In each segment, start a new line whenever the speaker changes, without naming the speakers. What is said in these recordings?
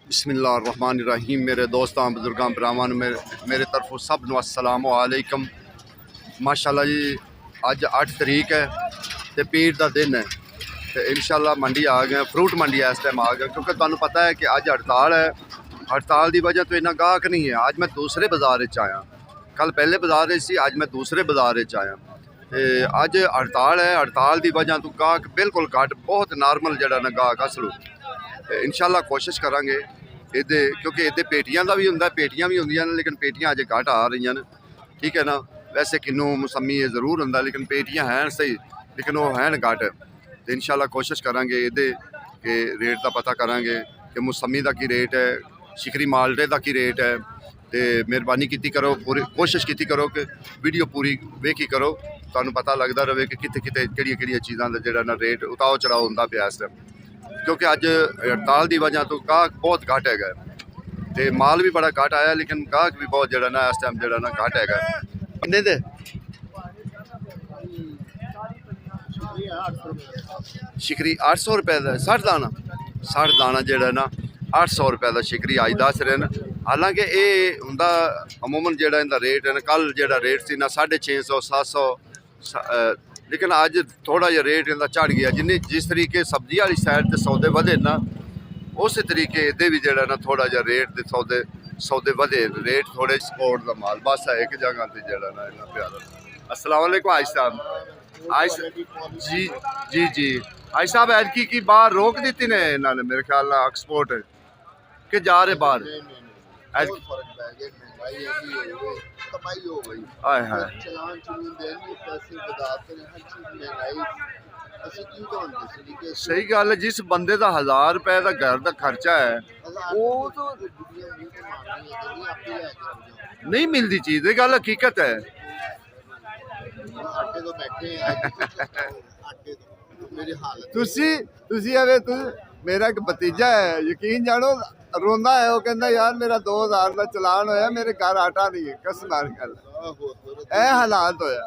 बिस्मिल्लाहिर्रहमानिर्रहीम। मेरे दोस्तों बुजुर्गों भरावां मेरे तरफों सब नूं अस्सलामु अलैकुम। माशाअल्लाह जी अज 8 तरीक है तो पीर का दिन है तो इंशाअल्लाह मंडी आ गए, फ्रूट मंडी इस टाइम आ गए क्योंकि तुहानूं पता है कि अज हड़ताल है। हड़ताल की वजह तो इन्ना गाहक नहीं है। अज मैं दूसरे बाजार आया, कल पहले बाजार सी, अज मैं दूसरे बाजार आया। तो अज हड़ताल है, हड़ताल की वजह तो गाहक बिल्कुल घट, बहुत नॉर्मल जड़ा ना गाहक असलू। इंशाअल्लाह कोशिश करांगे इहदे, क्योंकि इहदे पेटियां का भी हुंदा, पेटियां भी होंदियां ने लेकिन पेटियां अजे घट आ रही ने, ठीक है ना। वैसे किन्नू मौसमी ये जरूर हुंदा लेकिन पेटियां हैं सही, लेकिन वो हैं घट। तो इंशाअल्लाह कोशिश करांगे इहदे कि रेट का पता करांगे कि मौसमी का की रेट है, शिकरी मालटे का की रेट है। तो मेहरबानी की करो, पूरी कोशिश की करो कि वीडियो पूरी वेखी करो, तुहानूं पता लगता रहे कि कित्थे कित्थे किहड़ियां चीज़ां दा जिहड़ा ना रेट उतार चढ़ाव हुंदा पिया इस टाइम, क्योंकि अज हड़ताल की वजह तो गाहक बहुत घट है। तो माल भी बड़ा घट आया लेकिन गाहक भी बहुत जड़ा ना इस टाइम जड़ा ना घट है। किन्ने दे शिकरी 800 रुपए का 60 दाना, 60 दाना जड़ा ना 800 रुपए का शिकरी अज दस रहे हैं। हालांकि ये हुंदा अमूमन जड़ा इनका रेट है ना, कल जड़ा रेट सी ना 650 700, लेकिन अज थोड़ा जहा रेट इनका चढ़ गया। जिस तरीके सब्जी वाली साइड से सौदे वधे ना, उस तरीके इहदे भी जड़ा ना थोड़ा जहा रेट दे सौदे वधे, रेट थोड़े सपोर्ट का माल बस है एक जगह से जड़ा ना इन्ना प्यारा। अस्सलाम वालेकुम आइश साहब। आइश जी जी जी आइश साहब एतकी की बाहर रोक दी ने इन्होंने मेरे ख्याल एक्सपोर्ट के जा रहे बाहर। सही गल है, जिस बंदे का 1000 रुपए का घर का खर्चा है वो तो नहीं मिलती चीज़, ये गल हकीकत है। मेरा एक भतीजा है, यकीन जानो रोंदा है, वो कहता यार मेरा 2000 का चलान होया, मेरे घर आटा नहीं है। कसम नाल गल ए हालात होया।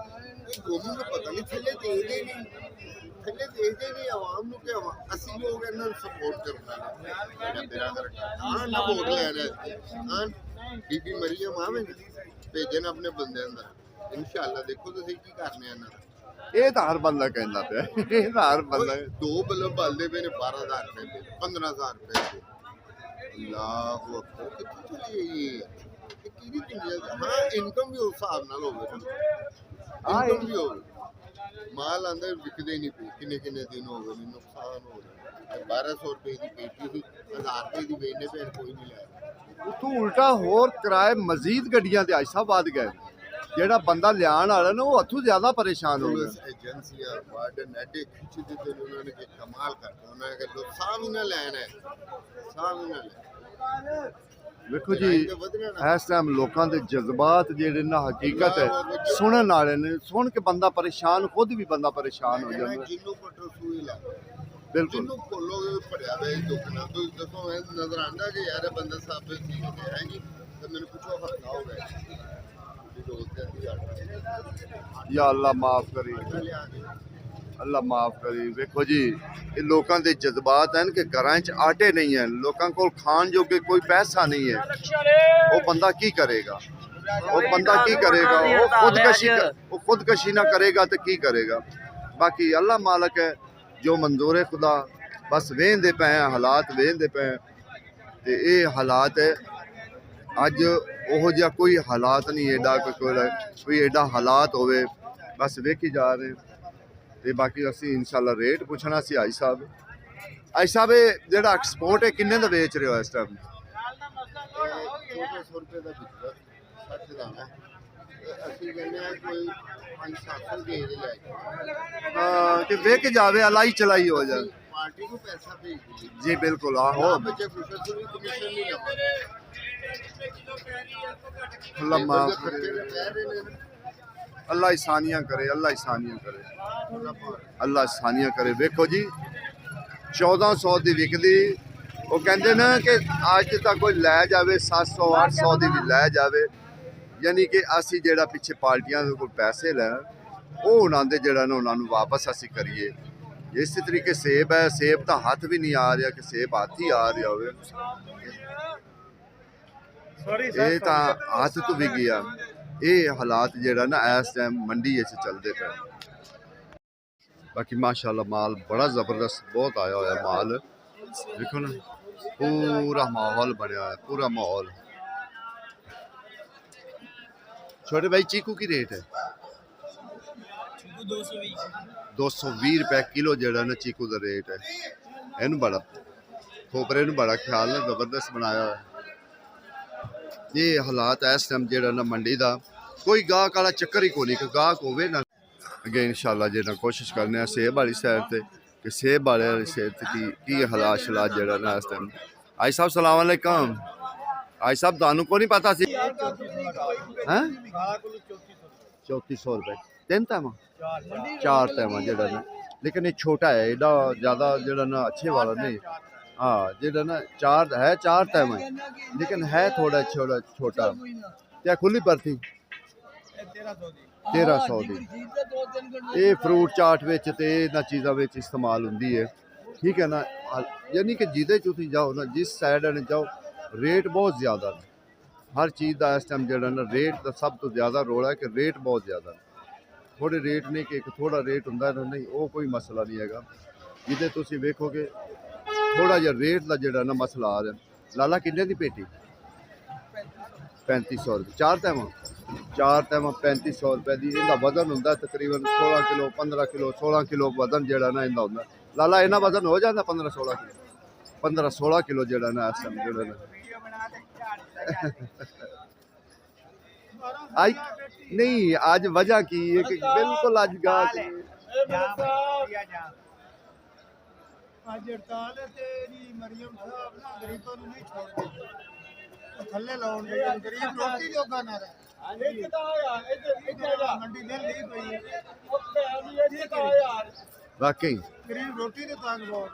बीबी मरियम आवेगी भेजन अपने बंदे अंदर, इंशाअल्लाह देखो तुसीं की करने इन्हां दा।
ये तो हर बंदा कहता पे, ये तो हर बंदा।
दो बल्ब बलदे पे ने 12000 रुपए, 15000 रुपए। अल्लाह अकबर, कितनी चली ये हाँ इनकम भी उस हिसाब नाल होवे ना, इनकम भी होवे। माल अंदर बिकदे नहीं पे, किन्ने किन्ने दिन हो गए नुकसान हो गया। 1200 रुपए की पेटी थी, 1000 रुपए की बेचने पे कोई नहीं लाया।
उतों उल्टा होर किराए मजीद गड्डियां ते आइसा वध गए, जेड़ा बंदा लियाण वाला ना वो हथों ज्यादा परेशान हो गया।
एजेंसियां वार्डन एडे खिच दिते उन्होंने कि कमाल करता, उन्होंने कहा लो साम ही ना लेना है, साम ही ना लेना।
देखो जी इस टाइम लोगों के जज्बात जेडे ना हकीकत है सुनने वाले ने, सुन के बंदा परेशान, खुद भी बंदा परेशान हो जाता है। बिल्कुल
नजर आंदा कि यार बंदा साहब है जी, तो मैंने पूछो हल्ला हो गया।
या अल्लाह माफ करी, अल्लाह माफ करी। देखो जी ये लोगों के जज्बात हैं कि घर च आटे नहीं है, लोगों को खान जो कि कोई पैसा नहीं है, वो बंदा की करेगा, वो बंदा की करेगा, वो खुदकशी ना करेगा तो की करेगा। बाकी अल्लाह मालक है, जो मंजूर है खुदा, बस वेंदे पे हैं हालात, वेंदे पे हैं। तो ये हालात है अज ओहो जिहा कोई हालात नहीं एडा कोई एडा हालात होवे, बस वेखी जा रहे हैं। तो बाकी असी इंशाल्लाह रेट पुछना सी आई साहब। आई साहब ये जेड़ा एक्सपोर्ट है किन्ने दा बेच रहे हो इस टाइम?
1400 रुपए का बिकदा 60 दाना ਅਸੀਂ ਕਹਿੰਦੇ ਆ ਕੋਈ 5-700 ਦੇ ਦੇ ਲੈ
हाँ कि वेख जावे अलाई चलाई हो जाए।
ਪਾਰਟੀ ਨੂੰ ਪੈਸਾ ਭੇਜ ਦਿਓ
जी बिल्कुल आहो,
ਬੱਚੇ खुश ਕੋਈ ਕਮਿਸ਼ਨ ਨਹੀਂ ਲਵਾਂਗੇ।
अल्लाह माफ करे,
ਕਹਿ ਰਹੇ ਨੇ
अल्लाह आसानियाँ करे, अल्लाह आसानियाँ करे, अल्लाह आसानियाँ करे। वेखो जी 1400 की विकदी, वो कहते ना कि अज तक कोई लै जाए 700-800 की भी लै जाए, यानी कि असी जेड़ा पिछे पार्टियां को पैसे लै वो उन्होंने जेड़ा ना उन्होंने वापस असी करिए। ਇਸੇ ਤਰੀਕੇ ਸੇਬ ਹੈ, ਸੇਬ ਤਾਂ ਹੱਥ ਵੀ ਨਹੀਂ ਆ ਰਿਹਾ ਕਿ ਸੇਬ ਹੱਥ ਹੀ ਆ ਰਿਹਾ ਹੋਵੇ, ਇਹ ਤਾਂ ਹੱਥ ਤੋਂ ਵੀ ਗਿਆ। ਇਹ ਹਾਲਾਤ ਜਿਹੜਾ ਨਾ ਇਸ ਟਾਈਮ ਮੰਡੀ ਵਿੱਚ ਚੱਲਦੇ ਪਏ। ਬਾਕੀ ਮਾਸ਼ਾਅੱਲਾ ਮਾਲ ਬੜਾ ਜ਼ਬਰਦਸਤ ਬਹੁਤ ਆਇਆ ਹੋਇਆ ਮਾਲ, ਦੇਖੋ ਨਾ पूरा माहौल बनया है, पूरा माहौल। छोटे भाई चीकू की रेट है 220 रुपए किलो जड़ा ना चीकू का रेट है। इन बड़ा खोपरे ने बड़ा ख्याल ने जबरदस्त बनाया है। ये हालात है इस टाइम जड़ा ना मंडी का कोई गाहक वाला चक्कर ही कोई नहीं, गाहक होवे ना अगे इंशाल्लाह जो कोशिश करने सेब वाली साइड से कि सेब वाले सेब की हालात शलात जड़ा ना इस टाइम। आई साहब सलाम अलैकुम। आई साहब थानू को नहीं पता सी हैं 3400 रुपए तीन तैमा 4 तैमा जड़ा ना, लेकिन ये छोटा है एडा ज़्यादा जड़ा ना अच्छे वाला नहीं। हाँ जड़ा ना 4 तैमा है, लेकिन है थोड़ा छोटा। क्या खुली परथी 1300 दी। ये फ्रूट चाट विच ते इन्हां चीज़ां विच इस्तेमाल हुंदी है, ठीक है ना। यानी कि जिदे तुसीं जाओ ना, जिस साइड ने जाओ रेट बहुत ज़्यादा ने हर चीज़ का इस टाइम जड़ा ना रेट का सब तो ज़्यादा रोड़ा है कि रेट बहुत ज़्यादा थोड़े रेट नहीं कि एक थोड़ा रेट हुंदा है नहीं, वो कोई मसला नहीं हैगा। जिदे तुसीं वेखोगे थोड़ा जिहा रेट का जड़ा ना मसला आ रहा। लाला किन्ने दी पेटी 3500 रुपये 4 तैमा 3500 रुपए की। इनका वजन होंगे तकरीबन 16 किलो 15 किलो 16 किलो वजन जड़ा ना इनका होंगे। लाला इन्ना वजन हो जाता 15-16 किलो जड़ा ना इस टाइम जड़ा ना आज नहीं। आज वजह की है कि बिल्कुल आज गाहक
आज हड़ताल है तेरी मरियम साहब ना गरीबों को नहीं छोड़ते, थल्ले लाउन दे गरीब रोटी जोगा ना रहे। मंडी दिल ली पई
वाकई
गरीब रोटी दे तंग बहुत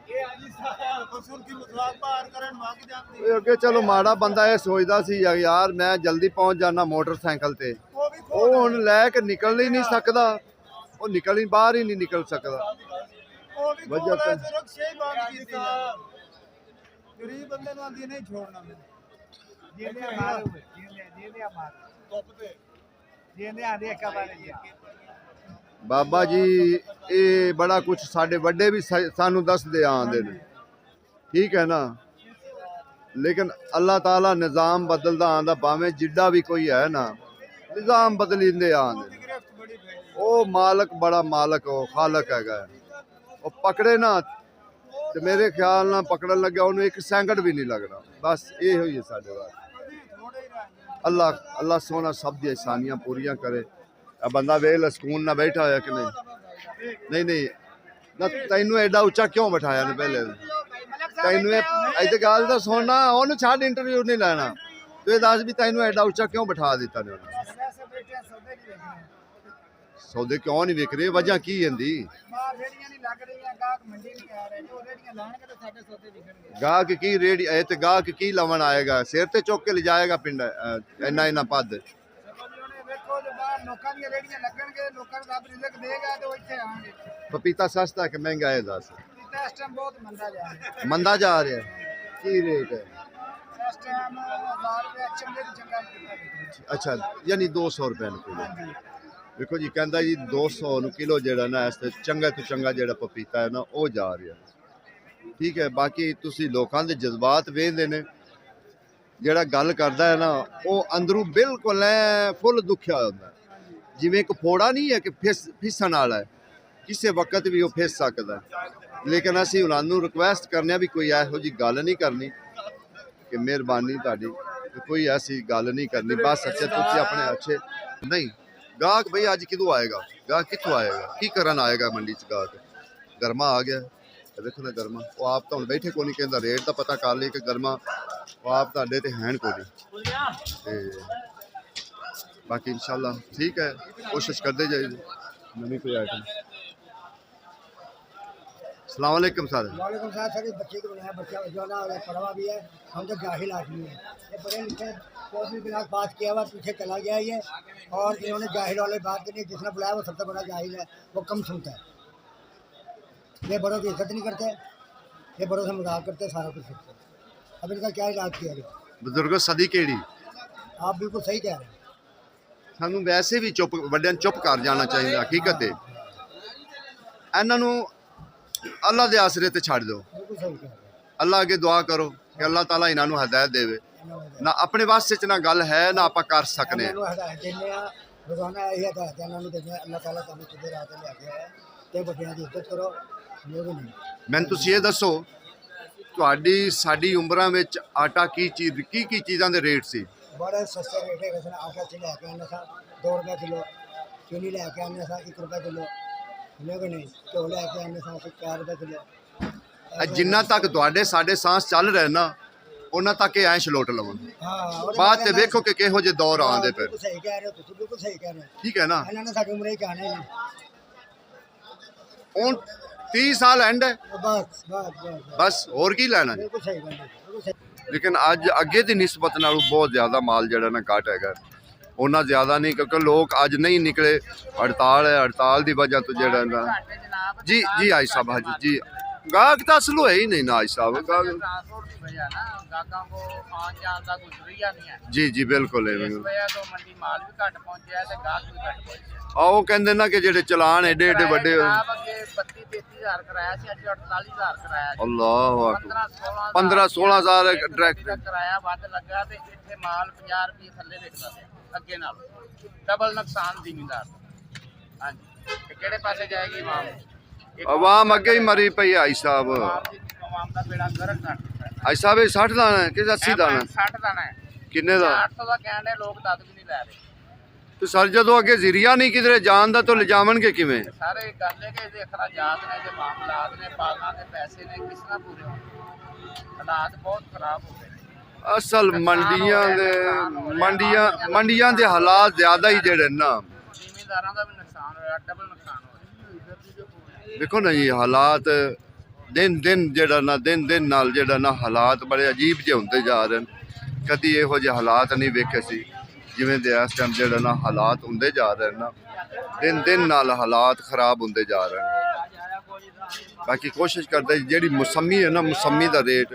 ये अजी साहब कसूर की मजाक पार करन मांग जांदी।
अगे चलो माड़ा बंदा ये सोचदा सी यार मैं जल्दी पहुंच जाना मोटरसाइकिल ते, वो हुण लैके निकल ही नहीं सकदा, वो निकल ही बाहर ही नहीं निकल सकदा। वजह तो
रक्षा ही बंद की थी। गरीब बंदे नु आंदी नहीं छोड़ना मैं जेले मार जेले मार टॉप पे जेले आंदी एक बार
बाबा जी ये बड़ा कुछ साडे वड्डे भी सानू दसदे आंदे ने, ठीक है ना। लेकिन अल्लाह ताला निज़ाम बदलदा आंदा, भावें जिड्डा भी कोई है ना निज़ाम बदलिंदे आंदे। ओ मालक बड़ा मालक हो खालक हैगा, वो पकड़े ना तो मेरे ख्याल ना पकड़न लगे उन्हें एक सेकंड भी नहीं लगना। बस ये हुई है साडे वास्ते। अल्लाह सोना सब दी एहसानियां पूरियां करे। बंदा वेल सुकून ना बैठा होया कि नहीं नहीं ना तैनू एडा उच्चा क्यों बैठाया ने पहले तैनू ऐसे गल तो सुनना ओनू छाड़ इंटरव्यू नहीं लेना तो ये दस भी तैनू एडा उच्चा क्यों बैठा दिता ने सौदे क्यों नहीं विक रहे वजह की हिंदी गाहक की रेडी ते गाहक की लवन आएगा सिर ते चुक के ले जाएगा पिंड इन्ना इन्ना पद पपीता सस्ता है कि महंगा है दस मंदा जा रहा है की रेट है अच्छा यानी 200 रुपए किलो देखो जी कहता जी 200 किलो जड़ा ना इस चंगा तो चंगा जड़ा पपीता है ना वो जा रहा ठीक है बाकी तुसी लोगों के जज्बात वेखदे ने ਜਿਹੜਾ ਗੱਲ ਕਰਦਾ ਹੈ ਨਾ ਉਹ ਅੰਦਰੋਂ ਬਿਲਕੁਲ ਐ ਫੁੱਲ ਦੁਖਿਆ ਹੁੰਦਾ ਜਿਵੇਂ ਇੱਕ ਫੋੜਾ ਨਹੀਂ ਹੈ ਕਿ ਫਿਸਣ ਵਾਲਾ ਹੈ ਕਿਸੇ ਵਕਤ ਵੀ ਉਹ ਫਿਸ ਸਕਦਾ ਲੇਕਿਨ ਅਸੀਂ ਉਹਨਾਂ ਨੂੰ ਰਿਕੁਐਸਟ ਕਰਨੇ ਆ ਵੀ ਕੋਈ ਇਹੋ ਜੀ ਗੱਲ ਨਹੀਂ ਕਰਨੀ ਕਿ ਮਿਹਰਬਾਨੀ ਤੁਹਾਡੀ ਕੋਈ ਐਸੀ ਗੱਲ ਨਹੀਂ ਕਰਨੀ ਬਸ ਅੱਛੇ ਤੁਸੀਂ ਆਪਣੇ ਅੱਛੇ ਨਹੀਂ ਗਾਹਕ ਭਈ ਅੱਜ ਕਿਦੋਂ ਆਏਗਾ ਗਾਹਕ ਕਿੱਥੋਂ ਆਏਗਾ ਕੀ ਕਰਨ ਆਏਗਾ ਮੰਡੀ ਚ ਗਾਹਕ ਗਰਮਾ ਆ ਗਿਆ देखो ना गर्मा वो आप तो बैठे को नहीं कहता रेट का पता कर ले कि गर्मा वो आप तो है को नहीं बाकी इंशाल्लाह ठीक है कोशिश करते जाइए नवी कोई आइटम अस्सलाम वालेकुम सर।
वालेकुम सलाम सर। बच्चे को बनाया, बच्चा जो ना पढ़वा भी है, हम तो जाहिल आदमी है, ये पढ़े लिखे कौमी के साथ बात किया हुआ पीछे चला गया ये, और इन्होंने जाहिल वाले बात करनी, जिसने बुलाया वो सबसे बड़ा जाहिल है, वो कम सुनता है। ये बड़ों की इज्जत नहीं करते, ये बड़ों से मजाक करते, सारा कुछ करते। अब इनका क्या इलाज किया गया?
ਬਜ਼ੁਰਗੋ ਸਦੀ ਕਿਹੜੀ?
आप बिल्कुल सही कह रहे हैं।
ਸਾਨੂੰ ਵੈਸੇ ਵੀ ਚੁੱਪ ਵੱਡਿਆਂ ਨੂੰ ਚੁੱਪ ਕਰ ਜਾਣਾ ਚਾਹੀਦਾ। ਹਕੀਕਤ ਹੈ ਇਹਨਾਂ ਨੂੰ ਅੱਲਾ ਦੇ ਆਸਰੇ ਤੇ ਛੱਡ ਦਿਓ।
बिल्कुल सही कह रहे हैं।
ਅੱਲਾ ਅੱਗੇ ਦੁਆ ਕਰੋ ਕਿ ਅੱਲਾ ਤਾਲਾ ਇਹਨਾਂ ਨੂੰ ਹਦਾਇਤ ਦੇਵੇ। ਨਾ ਆਪਣੇ ਵਾਸਤੇ ਚ ਨਾ ਗੱਲ ਹੈ ਨਾ ਆਪਾਂ ਕਰ ਸਕਨੇ ਹਾਂ।
ਇਹਨਾਂ ਨੂੰ ਹਦਾਇਤ ਦਿੰਦੇ ਆ, ਰੋਜ਼ਾਨਾ ਇਹ ਹਦਾਇਤ ਇਹਨਾਂ ਨੂੰ ਦਿੰਦੇ ਆ, ਅੱਲਾਹ ਤਾਲਾ ਤੁਹਾਨੂੰ ਸਿੱਧੇ ਰਾਹ ਤੇ ਲੈ ਕੇ ਆਇਆ ਤੇ ਵੱਡਿਆਂ ਦੀ ਇੱਜ਼ਤ ਕਰੋ, ਲੋਕ ਨਹੀਂ।
ਮੈਨੂੰ ਤੁਸੀਂ ਇਹ ਦੱਸੋ ਤੁਹਾਡੀ ਸਾਡੀ ਉਮਰਾਂ ਵਿੱਚ ਆਟਾ ਕੀ ਚੀਜ਼ਾਂ ਦੇ ਰੇਟ ਸੀ?
बड़े सस्ते रेट है। वैसे आटा से लैके आने सा 2 रुपये किलो, चीनी लैके आने सा 1 रुपये किलो, लेकिन नहीं घ्यो लैके आने सा 4 रुपये किलो।
ਜਿੰਨਾ ਤੱਕ ਤੁਹਾਡੇ ਸਾਡੇ ਸਾਂਸ ਚੱਲ ਰਹੇ ਨਾ ਉਹਨਾਂ ਤੱਕ ਇਹ ਐਂ ਛਲੋਟ ਲਵਣ।
हाँ
ਬਾਅਦ ਤੇ ਵੇਖੋ ਕਿ ਕਿਹੋ ਜਿਹੇ ਦੌਰ ਆਉਂਦੇ ਪਏ।
बिल्कुल सही कह रहे हो, तुम बिल्कुल सही कह रहे हो।
ਠੀਕ ਹੈ ਨਾ?
इन्होंने साड़ी उम्र ही जाना ही नहीं।
ਹੁਣ 30 ਸਾਲ ਐਂਡ ਹੈ
बस बस बस
ਬਸ, ਹੋਰ ਕੀ ਲੈਣਾ ਜੀ।
बिल्कुल सही गल है, बिल्कुल सही।
ਲੇਕਿਨ ਅੱਜ ਅੱਗੇ ਦੀ ਨਿਸਬਤ ਨਾਲੋਂ ਬਹੁਤ ਜ਼ਿਆਦਾ ਮਾਲ ਜਿਹੜਾ ਨਾ ਘੱਟ ਹੈਗਾ। ਉਹਨਾਂ ਜ਼ਿਆਦਾ ਨਹੀਂ ਕਿਉਂਕਿ ਲੋਕ ਅੱਜ ਨਹੀਂ ਨਿਕਲੇ। ਹੜਤਾਲ ਹੈ, ਹੜਤਾਲ ਦੀ ਵਜ੍ਹਾ ਤੋਂ ਜਿਹੜਾ ਨਾ ਜੀ ਜੀ ਆਈ ਸਾਹਿਬ ਹਾਜੀ ਜੀ ਗਾਹਕ ਤਾਂ ਅਸਲ ਹੋਇਆ ਹੀ ਨਹੀਂ ਨਾ ਆਈ ਸਾਹਿਬ ਗਾਹਕ।
ट्रांसपोर्ट की वजह ना गाहकों को आन जान का कुछ जरिया नहीं है।
ਜੀ ਜੀ ਬਿਲकुल
इस
ਐਵੇਂ
वजह तो मंडी माल भी घट पहुंचे ते गाहक भी घट पहुंचे।
ਆ ਉਹ ਕਹਿੰਦੇ ਨਾ ਕਿ ਜਿਹੜੇ ਚਲਾਨ ਏਡੇ ਏਡੇ ਵੱਡੇ
जनाब अगे 32-33 हज़ार कराया सी, अज 48 हज़ार कराया सी।
ਅੱਲਾਹੁ ਅਕਬਰ
15-16
15-16 ਹਜ਼ਾਰ
ਦਾ
ਡਾਇਰੈਕਟ
ਕਿਰਾਇਆ ਵੱਧ ਲੱਗਾ ਤੇ ਇੱਥੇ ਮਾਲ 50 ਰੁਪਏ ਥੱਲੇ ਵਿਕਦਾ ਪਿਆ ਅੱਗੇ ਨਾਲ। ਡਬਲ ਨੁਕਸਾਨ ਜ਼ਿਮੀਂਦਾਰ ਦਾ। ਹਾਂਜੀ ਤੇ ਕਿਹੜੇ ਪਾਸੇ ਜਾਏਗੀ ਆਵਾਮ?
ਆਵਾਮ ਅੱਗੇ ਹੀ ਮਰੀ ਪਈ ਆਈ ਸਾਹਿਬ।
ਆਵਾਮ ਦਾ ਬੇੜਾ ਗਰਕ ਕਰ ਦਿੱਤਾ ਹੈ।
ਆਈ ਸਾਹਿਬ ਇਹ 60 ਦਾਣਾ ਹੈ ਕਿ 80 ਦਾਣਾ
60 ਦਾਣਾ ਹੈ।
ਕਿੰਨੇ ਦਾ?
800 ਦਾ ਕਹਿਣ ਦੇ ਲੋਕ ਤਦ ਵੀ ਨਹੀਂ ਲੈ ਰਹੇ।
ਤੇ ਸਰ ਜਦੋਂ ਅੱਗੇ ਜ਼ਰੀਆ ਨਹੀਂ ਕਿਧਰੇ ਜਾਣ ਦਾ ਤਾਂ ਲਿਜਾਵਣਗੇ ਕਿਵੇਂ?
ਸਾਰੇ ਗੱਲ ਹੈ ਕਿ ਇਹਦੇ ਅਖਰਾਜਾਤ ਨੇ, ਜੇ ਮਾਮਲਾਤ ਨੇ, ਪਾਲਣਾ ਦੇ ਪੈਸੇ ਨੇ, ਕਿਸ ਤਰ੍ਹਾਂ ਪੂਰੇ ਹੋਣਗੇ? ਹਾਲਾਤ ਬਹੁਤ ਖਰਾਬ ਹੋ ਗਏ ਨੇ।
ਅਸਲ ਮੰਡੀਆਂ ਦੇ ਹਾਲਾਤ ਜ਼ਿਆਦਾ ਹੀ ਜਿਹੜੇ ਨਾ
ਜ਼ਿਮੀਂਦਾਰਾਂ ਦਾ ਵੀ ਨੁਕਸਾਨ ਹੋਇਆ, ਡਬਲ ਨੁਕਸਾਨ ਹੋਇਆ।
ਦੇਖੋ ਨਾ ਜੀ ਹਾਲਾਤ ਦਿਨ ਜਿਹੜਾ ਨਾ ਦਿਨ ਨਾਲ ਜਿਹੜਾ ਨਾ ਹਾਲਾਤ ਬੜੇ ਅਜੀਬ ਜਿਹੇ ਹੁੰਦੇ ਜਾ ਰਹੇ ਨੇ। ਕਦੀ ਇਹੋ ਜਿਹੇ ਹਾਲਾਤ ਨਹੀਂ ਵੇਖੇ ਸੀ ਜਿਵੇਂ ਦੇ ਇਸ ਟਾਈਮ ਜਿਹੜਾ ਨਾ ਹਾਲਾਤ ਹੁੰਦੇ ਜਾ ਰਹੇ ਨਾ। ਦਿਨ ਨਾਲ ਹਾਲਾਤ ਖਰਾਬ ਹੁੰਦੇ ਜਾ ਰਹੇ ਨੇ। ਬਾਕੀ ਕੋਸ਼ਿਸ਼ ਕਰਦੇ ਜਿਹੜੀ ਮੌਸਮੀ ਹੈ ਨਾ, ਮੌਸਮੀ ਦਾ ਰੇਟ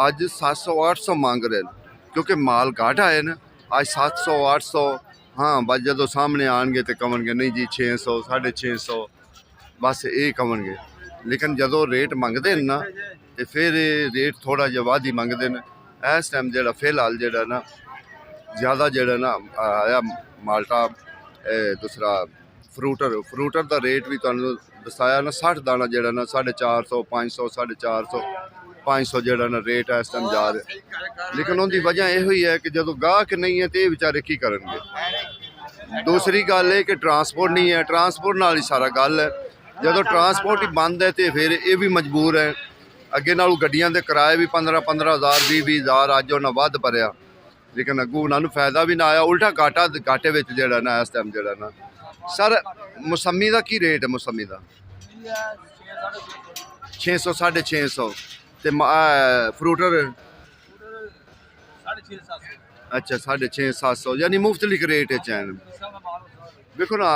ਅੱਜ 700-800 ਮੰਗ ਰਹੇ ਨੇ ਕਿਉਂਕਿ ਮਾਲ ਘੱਟ ਆਏ ਨੇ। ਅੱਜ 700-800 ਹਾਂ ਬਸ ਜਦੋਂ ਸਾਹਮਣੇ ਆਣਗੇ ਤੇ ਕਹਣਗੇ ਨਹੀਂ ਜੀ 600 650 ਬਸ ਇਹ ਕਹਣਗੇ। ਲੇਕਿਨ ਜਦੋਂ ਰੇਟ ਮੰਗਦੇ ਨੇ ਨਾ ਤੇ ਫਿਰ ਇਹ ਰੇਟ ਥੋੜਾ ਜਿਹਾ ਵੱਧ ਹੀ ਮੰਗਦੇ ਨੇ। ਇਸ ਟਾਈਮ ਜਿਹੜਾ ਫਿਲਹਾਲ ਜਿਹੜਾ ਨਾ ਜ਼ਿਆਦਾ ਜਿਹੜਾ ਨਾ ਆਇਆ ਮਾਲਟਾ ਦੂਸਰਾ ਫਰੂਟਰ ਦਾ ਰੇਟ ਵੀ ਤੁਹਾਨੂੰ ਦੱਸਾਇਆ ਨਾ 60 ਦਾਣਾ ਜਿਹੜਾ ਨਾ 450 500 450 500 ਜਿਹੜਾ ਨਾ ਰੇਟ ਇਸ ਟਾਈਮ ਜਾ ਰਿਹਾ। ਲੇਕਿਨ ਉਹਦੀ ਵਜ੍ਹਾ ਇਹੋ ਹੀ ਹੈ ਕਿ ਜਦੋਂ ਗਾਹਕ ਨਹੀਂ ਹੈ ਤੇ ਇਹ ਵਿਚਾਰੇ ਕੀ ਕਰਨਗੇ। ਦੂਸਰੀ ਗੱਲ ਇਹ ਕਿ ਟਰਾਂਸਪੋਰਟ ਨਹੀਂ ਹੈ, ਟਰਾਂਸਪੋਰਟ ਨਾਲ ਹੀ ਸਾਰਾ ਗੱਲ ਹੈ। ਜਦੋਂ ਟਰਾਂਸਪੋਰਟ ਹੀ ਬੰਦ ਹੈ ਤੇ ਫਿਰ ਇਹ ਵੀ ਮਜਬੂਰ ਹੈ। ਅੱਗੇ ਨਾਲੋਂ ਗੱਡੀਆਂ ਦੇ ਕਿਰਾਏ ਵੀ 15-15 ਹਜ਼ਾਰ 20-20 ਹਜ਼ਾਰ ਅੱਜ ਉਹਨਾਂ ਵੱਧ ਭਰਿਆ। ਲੇਕਿਨ ਅੱਗੋਂ ਉਹਨਾਂ ਨੂੰ ਫਾਇਦਾ ਵੀ ਨਾ ਆਇਆ, ਉਲਟਾ ਘਾਟੇ ਵਿੱਚ ਜਿਹੜਾ ਨਾ ਇਸ ਟਾਈਮ ਜਿਹੜਾ ਨਾ। ਸਰ ਮੌਸਮੀ ਦਾ ਕੀ ਰੇਟ ਹੈ? ਮੌਸਮੀ ਦਾ 600 650 ਤੇ ਫਰੂਟਰ ਅੱਛਾ 650-700 ਯਾਨੀ ਮੁਫਤਲਿਕ ਰੇਟ ਹੈ ਚੈਨ। ਵੇਖੋ ਨਾ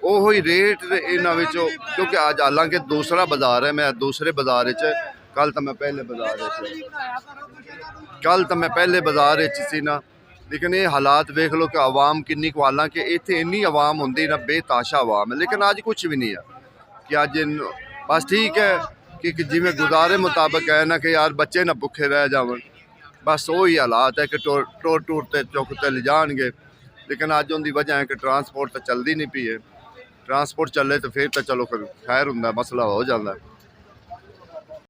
ਉਹੋ ਹੀ ਰੇਟ ਇਹਨਾਂ ਵਿੱਚੋਂ ਕਿਉਂਕਿ ਅੱਜ ਹਾਲਾਂਕਿ ਦੂਸਰਾ ਬਾਜ਼ਾਰ ਹੈ। ਮੈਂ ਦੂਸਰੇ ਬਾਜ਼ਾਰ ਵਿੱਚ ਕੱਲ ਤਾਂ ਮੈਂ ਪਹਿਲੇ ਬਾਜ਼ਾਰ ਵਿੱਚ ਸੀ ਨਾ। ਲੇਕਿਨ ਇਹ ਹਾਲਾਤ ਵੇਖ ਲਓ ਕਿ ਆਵਾਮ ਕਿੰਨੀ ਕੁ, ਹਾਲਾਂਕਿ ਇੱਥੇ ਇੰਨੀ ਆਵਾਮ ਹੁੰਦੀ ਨਾ ਬੇਤਾਸ਼ਾ ਆਵਾਮ ਹੈ। ਲੇਕਿਨ ਅੱਜ ਕੁਛ ਵੀ ਨਹੀਂ ਹੈ ਕਿ ਅੱਜ ਬਸ ਠੀਕ ਹੈ ਕਿ ਜਿਵੇਂ ਗੁਜ਼ਾਰੇ ਮੁਤਾਬਕ ਹੈ ਨਾ ਕਿ ਯਾਰ ਬੱਚੇ ਨਾ ਭੁੱਖੇ ਰਹਿ ਜਾਵਣ। ਬਸ ਉਹੀ ਹਾਲਾਤ ਹੈ ਕਿ ਟੂਰ ਤੇ ਚੁੱਕ ਤੇ ਲਿਜਾਣਗੇ। ਲੇਕਿਨ ਅੱਜ ਉਹਦੀ ਵਜ੍ਹਾ ਹੈ ਕਿ ਟਰਾਂਸਪੋਰਟ ਤਾਂ ਚੱਲਦੀ ਨਹੀਂ ਪਈ ਹੈ। ਟਰਾਂਸਪੋਰਟ ਚੱਲੇ ਤਾਂ ਫਿਰ ਤਾਂ ਚਲੋ ਖੈਰ ਹੁੰਦਾ, ਮਸਲਾ ਹੋ ਜਾਂਦਾ।